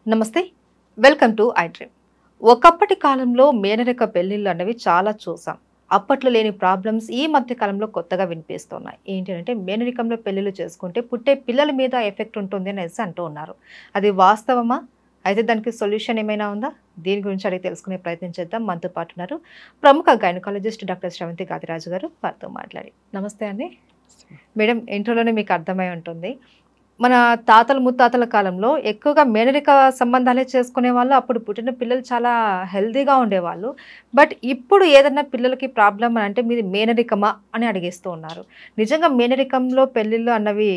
నమస్తే, welcome to I dream. ఒకప్పటి కాలంలో మేనరిక పెళ్లిళ్ళు అన్నవి చాలా చూసాం. అప్పట్లో లేని ప్రాబ్లమ్స్ ఈ మధ్య కాలంలో కొత్తగా వినిపిస్తున్నాయి. ఏంటంటే మేనరికంలో పెళ్లిళ్ళు చేసుకుంటే పుట్టే పిల్లల మీద ఎఫెక్ట్ ఉంటుంది అనేసి అంటూ ఉన్నారు. అది వాస్తవమా? అయితే దానికి సొల్యూషన్ ఏమైనా ఉందా? దీని గురించి అడిగి తెలుసుకునే ప్రయత్నం చేద్దాం. మనతో పాటు ఉన్నారు ప్రముఖ గైనకాలజిస్ట్ డాక్టర్ శ్రవంతి గాదిరాజు గారు. వారితో మాట్లాడి నమస్తే అండి. మేడం, ఇంట్రోలోనే మీకు అర్థమై ఉంటుంది. మన తాతల ముత్తాతల కాలంలో ఎక్కువగా మేనరిక సంబంధాలే చేసుకునే వాళ్ళు. అప్పుడు పుట్టిన పిల్లలు చాలా హెల్తీగా ఉండేవాళ్ళు. బట్ ఇప్పుడు ఏదన్నా పిల్లలకి ప్రాబ్లమ్ అని అంటే మీది మేనరికమా అని అడిగేస్తూ ఉన్నారు. నిజంగా మేనరికంలో పెళ్ళిళ్ళు అన్నవి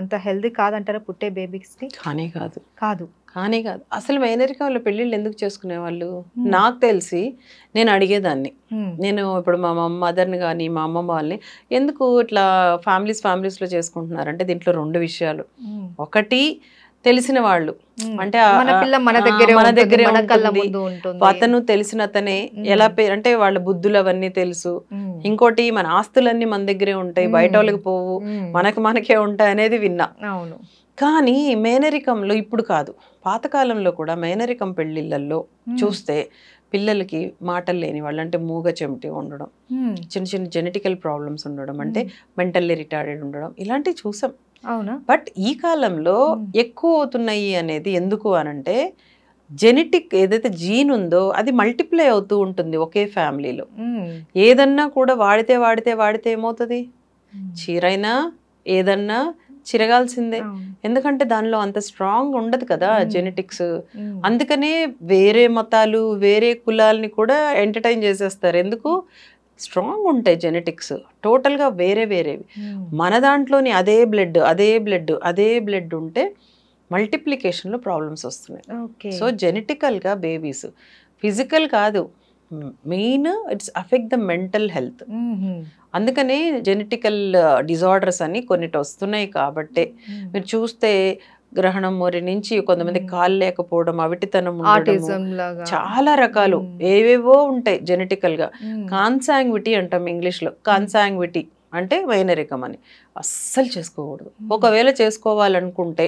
అంత హెల్తీ కాదంటారా పుట్టే బేబీస్కి? కానీ కాదు కాదు. కానీ కాదు అసలు మేనరికంలో పెళ్ళిళ్ళు ఎందుకు చేసుకునేవాళ్ళు? నాకు తెలిసి నేను అడిగేదాన్ని. నేను ఇప్పుడు మా మదర్ని కానీ మా అమ్మమ్మ వాళ్ళని ఎందుకు ఇట్లా ఫ్యామిలీస్లో చేసుకుంటున్నారంటే దీంట్లో రెండు విషయాలు. ఒకటి తెలిసిన వాళ్ళు అంటే మన దగ్గరే అతను తెలిసిన అతనే ఎలా అంటే వాళ్ళ బుద్ధులు అవన్నీ తెలుసు. ఇంకోటి మన ఆస్తులన్నీ మన దగ్గరే ఉంటాయి, బయట వాళ్ళకి పోవు, మనకే ఉంటాయి అనేది విన్నా. అవును. కానీ మేనరికంలో ఇప్పుడు కాదు, పాతకాలంలో కూడా మేనరికం పెళ్లిళ్ళల్లో చూస్తే పిల్లలకి మాటలు లేని వాళ్ళు, అంటే మూగ చెమిటి ఉండడం, చిన్న చిన్న జెనెటికల్ ప్రాబ్లమ్స్ ఉండడం, అంటే మెంటల్లీ రిటార్డెడ్ ఉండడం, ఇలాంటివి చూసాం. అవునా? బట్ ఈ కాలంలో ఎక్కువ అవుతున్నాయి అనేది ఎందుకు అనంటే జెనెటిక్ ఏదైతే జీన్ ఉందో అది మల్టిప్లై అవుతూ ఉంటుంది ఒకే ఫ్యామిలీలో. ఏదన్నా కూడా వాడితే ఏమవుతుంది? చీరైనా ఏదన్నా చిరగాల్సిందే. ఎందుకంటే దానిలో అంత స్ట్రాంగ్ ఉండదు కదా జెనెటిక్స్. అందుకనే వేరే మతాలు వేరే కులాలని కూడా ఎంటర్టైన్ చేసేస్తారు. ఎందుకు? స్ట్రాంగ్ ఉంటాయి జెనెటిక్స్ టోటల్గా వేరేవి. మన దాంట్లోని అదే బ్లడ్ ఉంటే మల్టిప్లికేషన్లో ప్రాబ్లమ్స్ వస్తున్నాయి. సో జెనెటికల్గా బేబీస్ ఫిజికల్ కాదు, main it's affect the mental health. అందుకనే జెనెటికల్ డిజార్డర్స్ అని కొన్నిటి వస్తున్నాయి. కాబట్టే మీరు చూస్తే గ్రహణం మొరి నుంచి కొంతమంది కాళ్ళు లేకపోవడం, అవిటితనం ఉండడం, చాలా రకాలు ఏవేవో ఉంటాయి జెనెటికల్ గా. కాన్సాంగ్విటీ అంటాం ఇంగ్లీష్లో. కాన్సాంగ్విటీ అంటే మేనరికం అని. అస్సలు చేసుకోకూడదు. ఒకవేళ చేసుకోవాలనుకుంటే,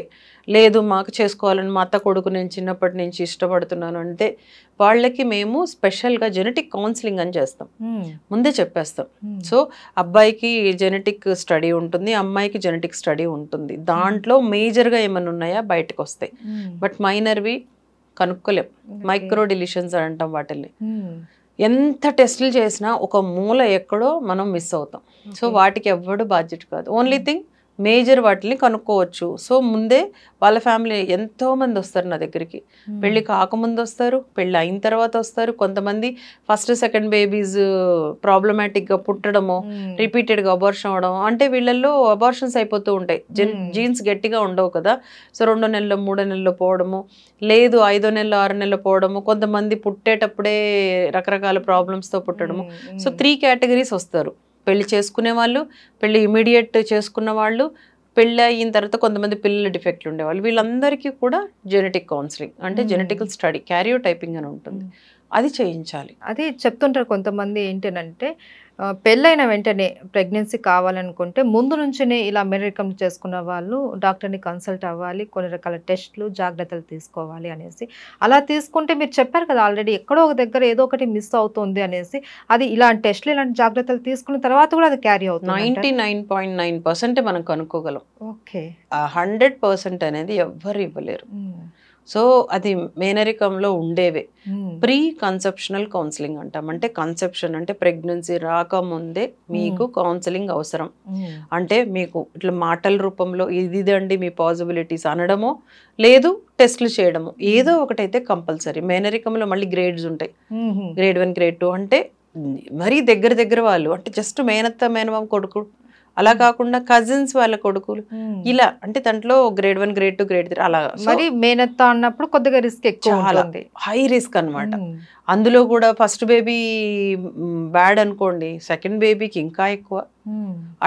లేదు మాకు చేసుకోవాలని మా అత్త కొడుకు నేను చిన్నప్పటి నుంచి ఇష్టపడుతున్నాను అంటే వాళ్ళకి మేము స్పెషల్గా జెనెటిక్ కౌన్సిలింగ్ అని చేస్తాం. ముందే చెప్పేస్తాం. సో అబ్బాయికి జెనెటిక్ స్టడీ ఉంటుంది, అమ్మాయికి జెనెటిక్ స్టడీ ఉంటుంది. దాంట్లో మేజర్గా ఏమైనా ఉన్నాయా బయటకు వస్తాయి. బట్ మైనర్వి కనుక్కోలేం. మైక్రో డిలీషన్స్ అంటాం వాటిని. ఎంత టెస్టులు చేసినా ఒక మూల ఎక్కడో మనం మిస్ అవుతాం. సో వాటికి ఎవ్వడు బాధ్యత కాదు. ఓన్లీ థింగ్ మేజర్ వాటిని కనుక్కోవచ్చు. సో ముందే వాళ్ళ ఫ్యామిలీ ఎంతో మంది వస్తారు నా దగ్గరికి. పెళ్ళి కాకముందు వస్తారు, పెళ్ళి అయిన తర్వాత వస్తారు. కొంతమంది ఫస్ట్ సెకండ్ బేబీస్ ప్రాబ్లమాటిక్గా పుట్టడము, రిపీటెడ్గా అబార్షన్ అవడం, అంటే వీళ్ళల్లో అబార్షన్స్ అయిపోతూ ఉంటాయి. జీన్స్ గట్టిగా ఉండవు కదా. సో 2 నెలలు 3 నెలలు పోవడము, లేదు 5వ నెలలో 6 నెలలు పోవడము. కొంతమంది పుట్టేటప్పుడే రకరకాల ప్రాబ్లమ్స్తో పుట్టడము. సో 3 కేటగిరీస్ వస్తారు. పెళ్లి చేసుకునే వాళ్ళు, పెళ్లి ఇమీడియట్ చేసుకున్న వాళ్ళు, పెళ్ళి అయిన తర్వాత కొంతమంది పిల్లల డిఫెక్ట్లు ఉండేవాళ్ళు. వీళ్ళందరికీ కూడా జెనెటిక్ కౌన్సిలింగ్ అంటే జెనెటికల్ స్టడీ, క్యారియోటైపింగ్ అని ఉంటుంది, అది చేయించాలి. అది చెప్తుంటారు కొంతమంది. ఏంటంటే పెళ్ళైన వెంటనే ప్రెగ్నెన్సీ కావాలనుకుంటే ముందు నుంచినే ఇలా మేనరికం చేసుకున్న వాళ్ళు డాక్టర్ని కన్సల్ట్ అవ్వాలి, కొన్ని రకాల టెస్ట్లు జాగ్రత్తలు తీసుకోవాలి అనేసి. అలా తీసుకుంటే మీరు చెప్పారు కదా ఆల్రెడీ, ఎక్కడో ఒక దగ్గర ఏదో ఒకటి మిస్ అవుతుంది అనేసి. అది ఇలాంటి టెస్ట్లు ఇలాంటి జాగ్రత్తలు తీసుకున్న తర్వాత కూడా అది క్యారీ అవుతుంది. 99.9% మనం కనుక్కోగలం. ఓకే. 100% అనేది ఎవ్వరు ఇవ్వలేరు. సో అది మేనరికంలో ఉండేవే. ప్రీ కన్సెప్షనల్ కౌన్సిలింగ్ అంటాం. అంటే కన్సెప్షన్ అంటే ప్రెగ్నెన్సీ రాకముందే మీకు కౌన్సిలింగ్ అవసరం. అంటే మీకు ఇట్లా మాటల రూపంలో ఇదండి మీ పాసిబిలిటీస్ అనడమో, లేదు టెస్ట్లు చేయడము, ఏదో ఒకటైతే కంపల్సరీ. మేనరికంలో మళ్ళీ గ్రేడ్స్ ఉంటాయి. గ్రేడ్ 1 గ్రేడ్ 2 అంటే మరీ దగ్గర వాళ్ళు, అంటే జస్ట్ మేనత్త మేనమామ కొడుకు అలా కాకుండా కజిన్స్ వాళ్ళ కొడుకులు ఇలా, అంటే దాంట్లో గ్రేడ్ 1 గ్రేడ్ 2 గ్రేడ్ 3 అలా. మరి మేనత్త అన్నప్పుడు కొద్దిగా రిస్క్ ఎక్కువ, చాలా హై రిస్క్ అనమాట. అందులో కూడా ఫస్ట్ బేబీ బ్యాడ్ అనుకోండి, సెకండ్ బేబీకి ఇంకా ఎక్కువ.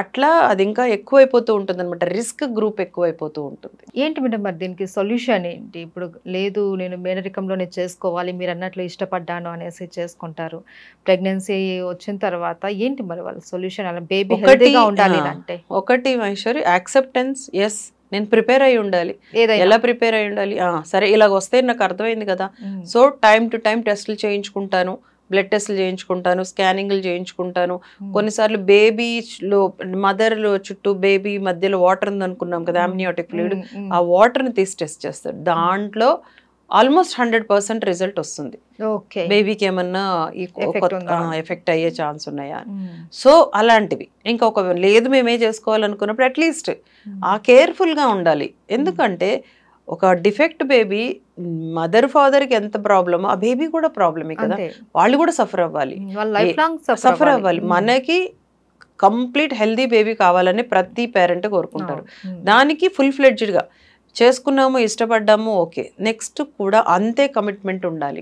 అట్లా అది ఇంకా ఎక్కువైపోతూ ఉంటుంది అనమాట. రిస్క్ గ్రూప్ ఎక్కువైపోతూ ఉంటుంది. ఏంటి మేడం మరి దీనికి సొల్యూషన్ ఏంటి? ఇప్పుడు లేదు నేను మేనరికంలోనే చేసుకోవాలి, మీరు అన్నట్లు ఇష్టపడ్డాను అనేసి చేసుకుంటారు. ప్రెగ్నెన్సీ వచ్చిన తర్వాత ఏంటి మరి వాళ్ళ సొల్యూషన్? అలా బేబీ హెల్తీగా ఉండాలి అంటే ఒకటి మహేశ్వరి, యాక్సెప్టెన్స్. ఎస్ నేను ప్రిపేర్ అయి ఉండాలి. ఎలా ప్రిపేర్ అయి ఉండాలి? సరే ఇలాగ వస్తే నాకు అర్థమైంది కదా, సో టైం టు టైం టెస్టులు చేయించుకుంటాను, బ్లడ్ టెస్టులు చేయించుకుంటాను, స్కానింగ్లు చేయించుకుంటాను. కొన్నిసార్లు బేబీలో మదర్లో చుట్టూ బేబీ మధ్యలో వాటర్ ఉంది అనుకున్నాం కదా, అమ్నియోటిక్ ఫ్లూయిడ్, ఆ వాటర్ని తీసి టెస్ట్ చేస్తారు. దాంట్లో ఆల్మోస్ట్ 100% రిజల్ట్ వస్తుంది. బేబీకి ఏమన్నా ఎఫెక్ట్ అయ్యే ఛాన్స్ ఉన్నాయా. సో అలాంటివి ఇంకా ఒక లేదు మేమే చేసుకోవాలనుకున్నప్పుడు అట్లీస్ట్ ఆ కేర్ఫుల్గా ఉండాలి. ఎందుకంటే ఒక డిఫెక్ట్ బేబీ మదర్ ఫాదర్కి ఎంత ప్రాబ్లమో ఆ బేబీ కూడా ప్రాబ్లమే కదా, వాళ్ళు కూడా సఫర్ అవ్వాలి. మనకి కంప్లీట్ హెల్దీ బేబీ కావాలని ప్రతి పేరెంట్ కోరుకుంటారు. దానికి ఫుల్ ఫ్లెడ్జ్డ్గా చేసుకున్నాము, ఇష్టపడ్డాము, ఓకే. నెక్స్ట్ కూడా అంతే కమిట్మెంట్ ఉండాలి.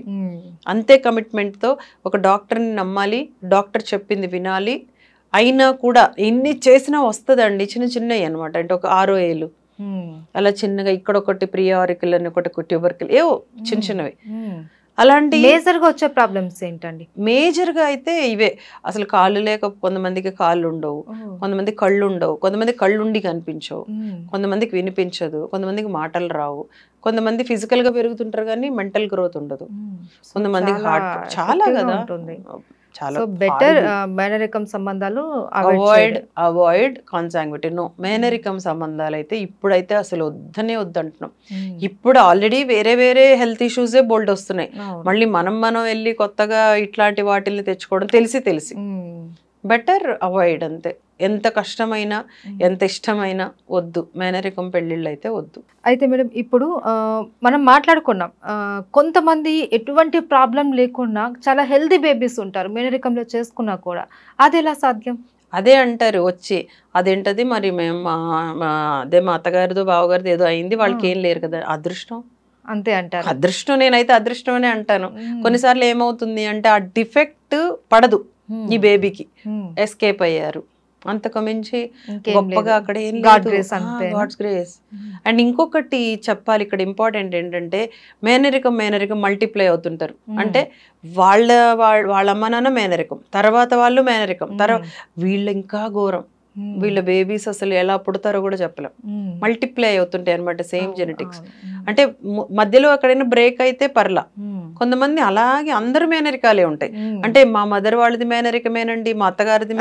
అంతే కమిట్మెంట్తో ఒక డాక్టర్ని నమ్మాలి, డాక్టర్ చెప్పింది వినాలి. అయినా కూడా ఎన్ని చేసినా వస్తుందండి, చిన్న చిన్నవి అనమాట. అంటే ఒక 6 ఏళ్ళు అలా చిన్నగా, ఇక్కడ ఒకటి ప్రియారికల్ అని ఒకటి ట్యూబర్కిల్, ఏవో చిన్న చిన్నవి. అలాంటి మేజర్గా వచ్చే ప్రాబ్లమ్స్ ఏంటండి? మేజర్గా అయితే ఇవే. అసలు కాళ్ళు లేక కొంతమందికి కాళ్ళు ఉండవు, కొంతమంది కళ్ళు ఉండవు, కొంతమంది కళ్ళు ఉండి కనిపించవు, కొంతమందికి వినిపించదు, కొంతమందికి మాటలు రావు, కొంతమంది ఫిజికల్గా పెరుగుతుంటారు కానీ మెంటల్ గ్రోత్ ఉండదు, కొంతమందికి హార్ట్ చాలా కదా. సో బెటర్ మేనరికం సంబంధాలు అవాయిడ్ కాన్సాంగ్విటీ. నో, మేనరికం సంబంధాలు అయితే ఇప్పుడైతే అసలు వద్దనే వద్దంటున్నాం. ఇప్పుడు ఆల్రెడీ వేరే వేరే హెల్త్ ఇష్యూసే బోల్డ్ వస్తున్నాయి. మళ్ళీ మనం వెళ్ళి కొత్తగా ఇట్లాంటి వాటిల్ని తెచ్చుకోవడం తెలిసి బెటర్ అవాయిడ్ అంతే. ఎంత కష్టమైనా ఎంత ఇష్టమైనా వద్దు, మేనరికం పెళ్ళిళ్ళు అయితే వద్దు. అయితే మేడం ఇప్పుడు మనం మాట్లాడుకున్నాం, కొంతమంది ఎటువంటి ప్రాబ్లం లేకుండా చాలా హెల్దీ బేబీస్ ఉంటారు మేనరికంలో చేసుకున్నా కూడా, అది ఎలా సాధ్యం? అదే అంటారు వచ్చి, అదేంటది మరి మేము అదే మా అత్తగారిదో బావగారిదో ఏదో అయింది, వాళ్ళకి ఏం లేరు కదా. అదృష్టం అంతే అంటారు. అదృష్టం, నేనైతే అదృష్టం అనే అంటాను. కొన్నిసార్లు ఏమవుతుంది అంటే ఆ డిఫెక్ట్ పడదు ఈ బేబీకి, ఎస్కేప్ అయ్యారు, అంతకు మించి గొప్పగా అక్కడ ఏం లేదు. God's grace. అండ్ ఇంకొకటి చెప్పాలి ఇక్కడ ఇంపార్టెంట్ ఏంటంటే, మేనరికం మల్టిప్లై అవుతుంటారు. అంటే వాళ్ళ అమ్మ నాన్న మేనరికం, తర్వాత వాళ్ళు మేనరికం, తర్వాత వీళ్ళు ఇంకా ఘోరం. వీళ్ళ బేబీస్ అసలు ఎలా పుడతారో కూడా చెప్పలేం, మల్టిప్లై అవుతుంటాయి అనమాట, సేమ్ జెనెటిక్స్. అంటే మధ్యలో ఎక్కడైనా బ్రేక్ అయితే పర్లా. కొంతమంది అలాగే అందరు మేనరికాలే ఉంటాయి. అంటే మా మదర్ వాళ్ళది మేనరికమేనండి, మా అత్తగారిది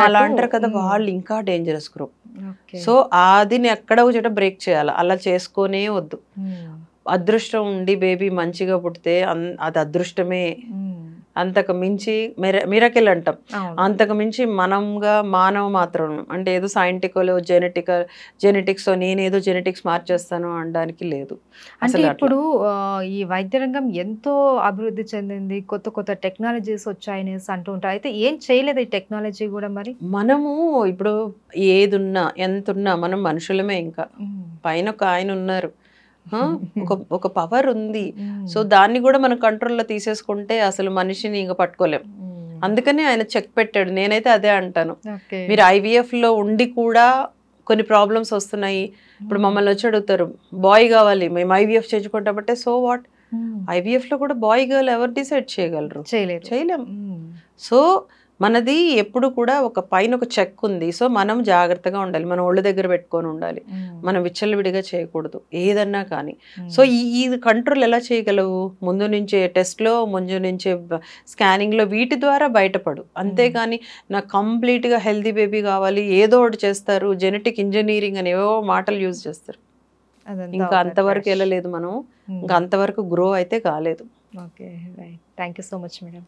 అలా అంటారు కదా, వాళ్ళు ఇంకా డేంజరస్ గ్రూప్. సో అది ఎక్కడ చోట బ్రేక్ చేయాలి, అలా చేసుకొనే వద్దు. అదృష్టం ఉండి బేబీ మంచిగా పుడితే అది అదృష్టమే. అంతకు మించి మిరకిల్ అంటాం, అంతకు మించి మానవ మాత్రం అంటే ఏదో సైంటికల్ జెనెటిక్స్ నేనేదో జెనెటిక్స్ మార్చేస్తాను అనడానికి లేదు. అంటే ఇప్పుడు ఈ వైద్య రంగం ఎంతో అభివృద్ధి చెందింది, కొత్త టెక్నాలజీస్ వచ్చాయనేసి అంటూ ఉంటారు. అయితే ఏం చేయలేదు ఈ టెక్నాలజీ కూడా? మరి మనము ఇప్పుడు ఏదున్నా ఎంతున్నా మనం మనుషులమే. ఇంకా పైన ఒక ఆయన ఉన్నారు, ఒక పవర్ ఉంది. సో దాన్ని కూడా మనం కంట్రోల్లో తీసేసుకుంటే అసలు మనిషిని ఇంకా పట్టుకోలేం. అందుకని ఆయన చెక్ పెట్టాడు. నేనైతే అదే అంటాను, మీరు IVF లో ఉండి కూడా కొన్ని ప్రాబ్లమ్స్ వస్తున్నాయి. ఇప్పుడు మమ్మల్ని వచ్చి అడుగుతారు, బాయ్ కావాలి, మేము IVF చేయించుకుంటామంటే సో వాట్, IVF లో కూడా బాయ్ గర్ల్ ఎవరు డిసైడ్ చేయగలరు? చేయలేం. సో మనది ఎప్పుడు కూడా ఒక పైన ఒక చెక్ ఉంది. సో మనం జాగ్రత్తగా ఉండాలి, మన ఒళ్ళ దగ్గర పెట్టుకొని ఉండాలి, మనం విచ్చలవిడిగా చేయకూడదు ఏదన్నా కానీ. సో ఈ కంట్రోల్ ఎలా చేయగలవు? ముందు నుంచే టెస్ట్లో, ముందు నుంచే స్కానింగ్లో, వీటి ద్వారా బయటపడు. అంతేగాని నాకు కంప్లీట్గా హెల్దీ బేబీ కావాలి ఏదో ఒకటి చేస్తారు, జెనెటిక్ ఇంజనీరింగ్ అని ఏవో మాటలు యూజ్ చేస్తారు. ఇంకా అంతవరకు వెళ్ళలేదు మనం, ఇంకా అంతవరకు గ్రో అయితే కాలేదు. Okay, right. Thank you so much madam.